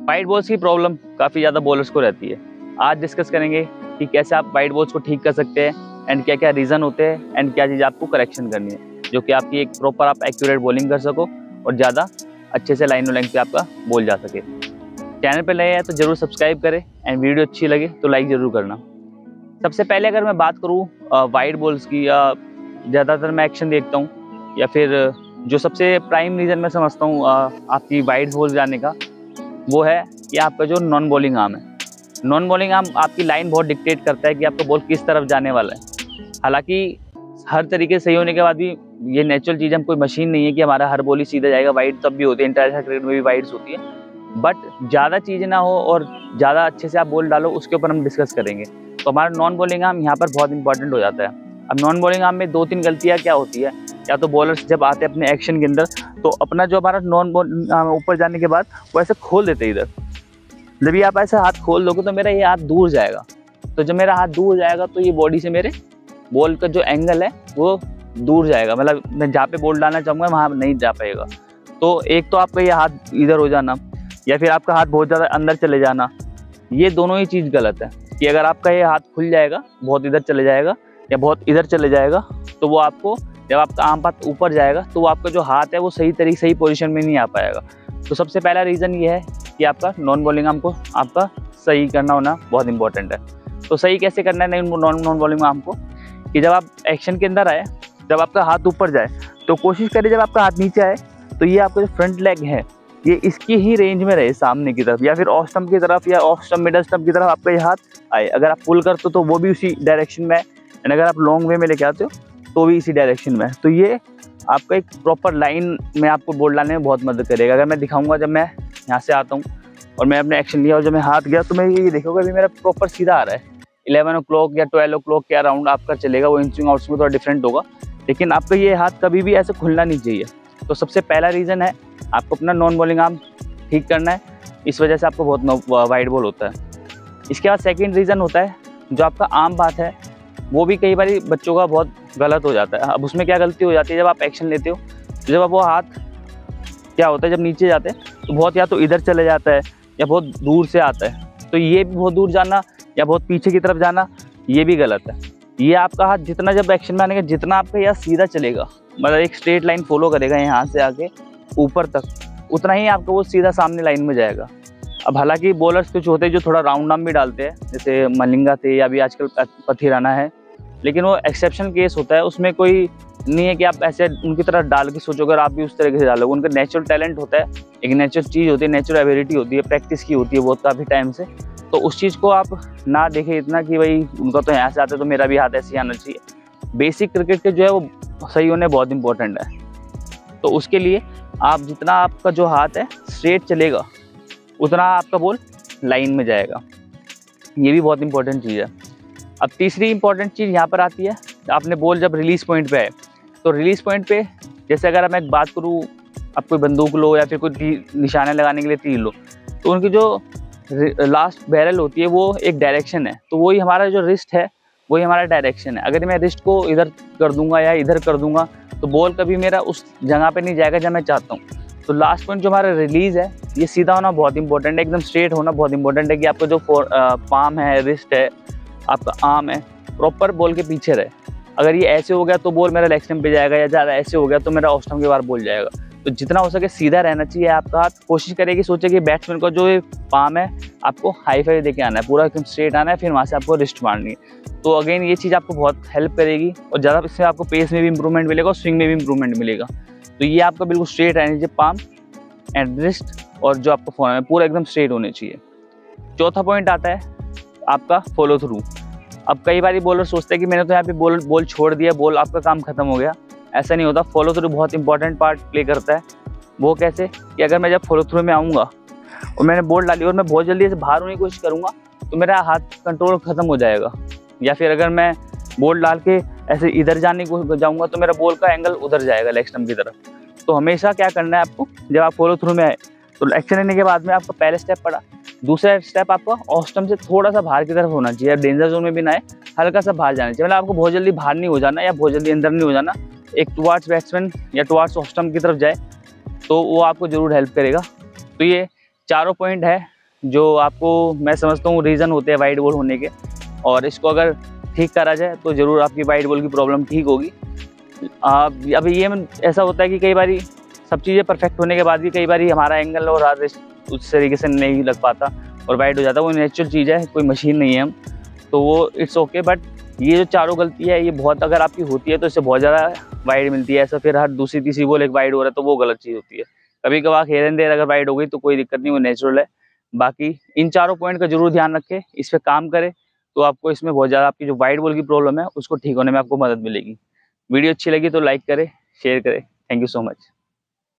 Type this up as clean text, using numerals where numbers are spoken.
Wide balls की problem काफ़ी ज़्यादा बॉलर्स को रहती है। आज डिस्कस करेंगे कि कैसे आप वाइड बॉल्स को ठीक कर सकते हैं एंड क्या क्या रीज़न होते हैं एंड क्या चीज़ आपको करेक्शन करनी है, जो कि आपकी एक प्रॉपर आप एक्यूरेट बॉलिंग कर सको और ज़्यादा अच्छे से लाइन पे आपका बॉल जा सके। चैनल पर नए हैं तो ज़रूर सब्सक्राइब करें एंड वीडियो अच्छी लगे तो लाइक ज़रूर करना। सबसे पहले अगर मैं बात करूँ वाइड बॉल्स की, या ज़्यादातर मैं एक्शन देखता हूँ या फिर जो सबसे प्राइम रीज़न मैं समझता हूँ आपकी वाइड बॉल जाने का, वो है कि आपका जो नॉन बॉलिंग आर्म है। नॉन बॉलिंग आर्म आपकी लाइन बहुत डिक्टेट करता है कि आपका बॉल किस तरफ जाने वाला है। हालांकि हर तरीके से सही होने के बाद भी ये नेचुरल चीज़, हम कोई मशीन नहीं है कि हमारा हर बॉल ही सीधा जाएगा। वाइड तब भी होती है, इंटरनेशनल क्रिकेट में भी वाइड्स होती है, बट ज़्यादा चीज़ें ना हो और ज़्यादा अच्छे से आप बॉल डालो, उसके ऊपर हम डिस्कस करेंगे। तो हमारा नॉन बॉलिंग आर्म यहाँ पर बहुत इंपॉर्टेंट हो जाता है। अब नॉन बॉलिंग आर्म में 2-3 गलतियाँ क्या होती है, या तो बॉलर्स जब आते हैं अपने एक्शन के अंदर तो अपना जो हमारा नॉन बॉलिंग आर्म ऊपर जाने के बाद वो ऐसे खोल देते हैं इधर। जब ये आप ऐसे हाथ खोल दोगे तो मेरा ये हाथ दूर जाएगा, तो जब मेरा हाथ दूर जाएगा तो ये बॉडी से मेरे बॉल का जो एंगल है वो दूर जाएगा, मतलब मैं जहाँ पे बॉल डालना चाहूँगा वहाँ नहीं जा पाएगा। तो एक तो आपका ये हाथ इधर हो जाना, या फिर आपका हाथ बहुत ज़्यादा अंदर चले जाना, ये दोनों ही चीज़ गलत है। कि अगर आपका ये हाथ खुल जाएगा, बहुत इधर चले जाएगा या बहुत इधर चले जाएगा, तो वो आपको जब आपका आम हाथ ऊपर जाएगा तो वो आपका जो हाथ है वो सही पोजीशन में नहीं आ पाएगा। तो सबसे पहला रीज़न ये है कि आपका नॉन बॉलिंग आर्म को आपका सही करना होना बहुत इंपॉर्टेंट है। तो सही कैसे करना है नॉन बॉलिंग आर्म को, कि जब आप एक्शन के अंदर आए, जब आपका हाथ ऊपर जाए तो कोशिश करिए जब आपका हाथ नीचे आए तो ये आपका जो फ्रंट लेग है ये इसकी ही रेंज में रहे, सामने की तरफ या फिर ऑफ स्टंप की तरफ या ऑफ स्टंप मिडल स्टंप की तरफ आपका ये हाथ आए। अगर आप पुल करते हो तो वो भी उसी डायरेक्शन में है, एंड अगर आप लॉन्ग वे में लेके आते हो तो भी इसी डायरेक्शन में है। तो ये आपका एक प्रॉपर लाइन में आपको बॉल डालने में बहुत मदद करेगा। अगर मैं दिखाऊंगा, जब मैं यहाँ से आता हूँ और मैं अपने एक्शन लिया और जब मैं हाथ गया तो मैं ये देखूँगा अभी मेरा प्रॉपर सीधा आ रहा है। 11 o'clock या 12 o'clock के अराउंड आपका चलेगा, वो इन स्विंग आउट स्विंग थोड़ा डिफरेंट होगा, लेकिन आपका ये हाथ कभी भी ऐसे खुलना नहीं चाहिए। तो सबसे पहला रीज़न है आपको अपना नॉन बॉलिंग आर्म ठीक करना है, इस वजह से आपको बहुत वाइड बॉल होता है। इसके बाद सेकंड रीज़न होता है जो आपका आर्म पाथ है, वो भी कई बार बच्चों का बहुत गलत हो जाता है। अब उसमें क्या गलती हो जाती है, जब आप एक्शन लेते हो तो जब आप वो हाथ क्या होता है, जब नीचे जाते हैं तो बहुत या तो इधर चले जाता है या बहुत दूर से आता है। तो ये भी बहुत दूर जाना या बहुत पीछे की तरफ जाना, ये भी गलत है। ये आपका हाथ जितना जब एक्शन में आने का, जितना आपका यहाँ सीधा चलेगा, मतलब एक स्ट्रेट लाइन फॉलो करेगा यहाँ से आके ऊपर तक, उतना ही आपका वो सीधा सामने लाइन में जाएगा। अब हालांकि बॉलर्स कुछ होते हैं जो थोड़ा राउंड आर्म भी डालते हैं, जैसे मलिंगा थे या अभी आजकल पथिराना है, लेकिन वो एक्सेप्शनल केस होता है। उसमें कोई नहीं है कि आप ऐसे उनकी तरह डाल के सोचोगे और आप भी उस तरीके से डालोगे। उनका नेचुरल टैलेंट होता है, एक नेचुरल चीज़ होती है, नेचुरल एबिलिटी होती है, प्रैक्टिस की होती है बहुत काफ़ी टाइम से। तो उस चीज़ को आप ना देखें इतना कि भाई उनका तो यहाँ से आता है तो मेरा भी हाथ ऐसे ही आना चाहिए। बेसिक क्रिकेट के जो है वो सही होने बहुत इंपॉर्टेंट है। तो उसके लिए आप जितना आपका जो हाथ है स्ट्रेट चलेगा उतना आपका बॉल लाइन में जाएगा, ये भी बहुत इंपॉर्टेंट चीज़ है। अब तीसरी इंपॉर्टेंट चीज़ यहाँ पर आती है, आपने बॉल जब रिलीज़ पॉइंट पे आए तो रिलीज़ पॉइंट पे, जैसे अगर मैं एक बात करूँ, आप कोई बंदूक लो या फिर कोई निशाने लगाने के लिए तीर लो, तो उनकी जो लास्ट बैरल होती है वो एक डायरेक्शन है, तो वही हमारा जो रिस्ट है वही हमारा डायरेक्शन है। अगर मैं रिस्ट को इधर कर दूंगा या इधर कर दूंगा तो बॉल कभी मेरा उस जगह पे नहीं जाएगा जहाँ मैं चाहता हूँ। तो लास्ट पॉइंट जो हमारा रिलीज़ है ये सीधा होना बहुत इंपॉर्टेंट है, एकदम स्ट्रेट होना बहुत इंपॉर्टेंट है, कि आपका जो पाम है, रिस्ट है, आपका आर्म है, प्रॉपर बॉल के पीछे रहे। अगर ये ऐसे हो गया तो बॉल मेरा लेग स्टंप पे जाएगा, या ज़्यादा ऐसे हो गया तो मेरा ऑफ स्टंप के बाहर बॉल जाएगा। तो जितना हो सके सीधा रहना चाहिए आपका हाथ। कोशिश करेगी, सोचे कि बैट्समैन को जो पाम है आपको हाई फाई देके आना है, पूरा एकदम स्ट्रेट आना है, फिर वहाँ से आपको रिस्ट मारनी है। तो अगेन ये चीज़ आपको बहुत हेल्प करेगी और ज़्यादा इससे आपको पेस में भी इंप्रूवमेंट मिलेगा और स्विंग में भी इंप्रूवमेंट मिलेगा। तो ये आपका बिल्कुल स्ट्रेट रहना चाहिए, पाम एंड रिस्ट, और जो आपका फॉर्म है पूरा एकदम स्ट्रेट होने चाहिए। चौथा पॉइंट आता है आपका फॉलो थ्रू। अब कई बार बॉलर सोचते हैं कि मैंने तो यहाँ पे बॉल छोड़ दिया, बॉल आपका काम खत्म हो गया। ऐसा नहीं होता, फॉलो थ्रू बहुत इंपॉर्टेंट पार्ट प्ले करता है। वो कैसे, कि अगर मैं जब फॉलो थ्रू में आऊँगा और मैंने बॉल डाली और मैं बहुत जल्दी से बाहर होने की कोशिश करूँगा तो मेरा हाथ कंट्रोल खत्म हो जाएगा। या फिर अगर मैं बॉल डाल के ऐसे इधर जाने को जाऊँगा तो मेरा बॉल का एंगल उधर जाएगा लेग स्टंप की तरफ। तो हमेशा क्या करना है आपको, जब आप फॉलो थ्रू में आए तो एक्शन लेने के बाद में आपका पहला स्टेप पड़ा, दूसरा स्टेप आपका ऑफ स्टंप से थोड़ा सा बाहर की तरफ होना चाहिए, डेंजर जोन में भी ना आए, हल्का सा बाहर जाना चाहिए। मतलब आपको बहुत जल्दी बाहर नहीं हो जाना या बहुत जल्दी अंदर नहीं हो जाना, एक टुवार्ड्स बैट्समैन या टुवार्ड्स ऑफ स्टंप की तरफ जाए तो वो आपको ज़रूर हेल्प करेगा। तो ये चारों पॉइंट है जो आपको मैं समझता हूँ रीज़न होते हैं वाइड बॉल होने के, और इसको अगर ठीक करा जाए तो ज़रूर आपकी वाइड बॉल की प्रॉब्लम ठीक होगी। अभी ये ऐसा होता है कि कई बारी सब चीज़ें परफेक्ट होने के बाद भी कई बारी हमारा एंगल और हाथ उस तरीके से नहीं लग पाता और वाइड हो जाता है। वो नेचुरल चीज़ है, कोई मशीन नहीं है हम, तो वो इट्स ओके। बट ये जो चारों गलती है ये बहुत अगर आपकी होती है तो इससे बहुत ज़्यादा वाइड मिलती है। ऐसा फिर हर दूसरी तीसरी बॉल एक वाइड हो रहा है तो वो गलत चीज़ होती है। कभी कभार हेयर एंड देयर अगर वाइड हो गई तो कोई दिक्कत नहीं, वो नेचुरल है। बाकी इन चारों पॉइंट का जरूर ध्यान रखें, इस पर काम करें तो आपको इसमें बहुत ज़्यादा आपकी जो वाइड बॉल की प्रॉब्लम है उसको ठीक होने में आपको मदद मिलेगी। वीडियो अच्छी लगी तो लाइक करें, शेयर करें। Thank you so much.